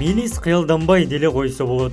Милис кыялданбай деле койсо болот.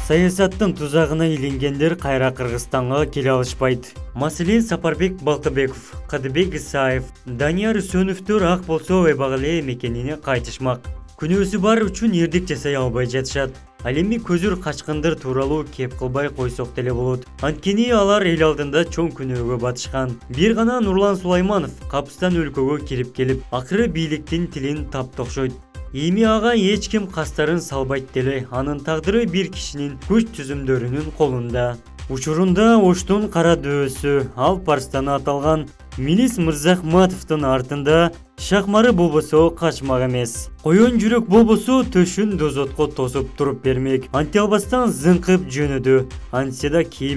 Саясаттын тузагына иленгендер кайра Кыргызстанга келе алышпайт. Маселен Сапарбек Балкыбеков, Кадыбек Исаев, Данияр Үсөнөвдөр ак болсо Эбагыле мекенине кайтышмак. Күнөөсү бар үчүн эрдик жасай албай жатышат. Ал эми көзүр качкындар тууралуу кеп кылбай койсок деле болот. Анткени алар эл алдында чоң күнөөгө батышкан. Бир гана Нурлан Сулайманов капыстан өлкөгө кирип келип, акыры бийликтин тилин таптокшойт. Эми ага эч ким кастарын салбайт деле, анын тагдыры бир кишинин күч түзүмдөрүнүн колунда. Учурунда Оштун кара дөөсү Алп Арстаны аталган Милис Мырзахматовдун артында шакмары болбосо качмак эмес. Коен жүрөк болбосо төшүн дозотко тосуп туруп бермек. Анте албастан зыңкып жөнөдү. Антсе да кээ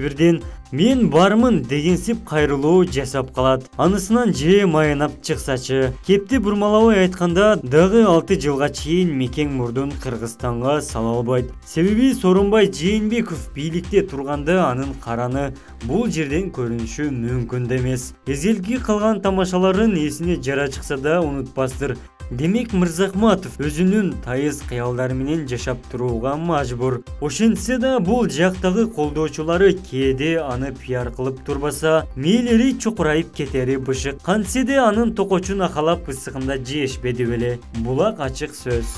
мен бармын дегенсип кайрылуу жасап калат. Анысынан же майынап чыксачы. Кепти бурмалабай айтканда дагы 6 жылга чейин Мекең мурдун Кыргызстанга сала албайт. Себеби Сооронбай Жээнбеков бийликте турганда анын караны бул жерден көрүнүшү мүмкүн эмес. Эзелги калган тамашаларын эсине жара чыкса да унутпастыр. Демек Мырзахматов өзүнүн тайыз кыялдары менен жашап турууга мажбур. Ошентсе да бул жактагы колдоочулары кээде аны пиар кылып турбаса, мээлери чокурайып кетери бышык. Кантсе де анын токочун акалап ысыгында жешпеди беле. Булак ачык сөз.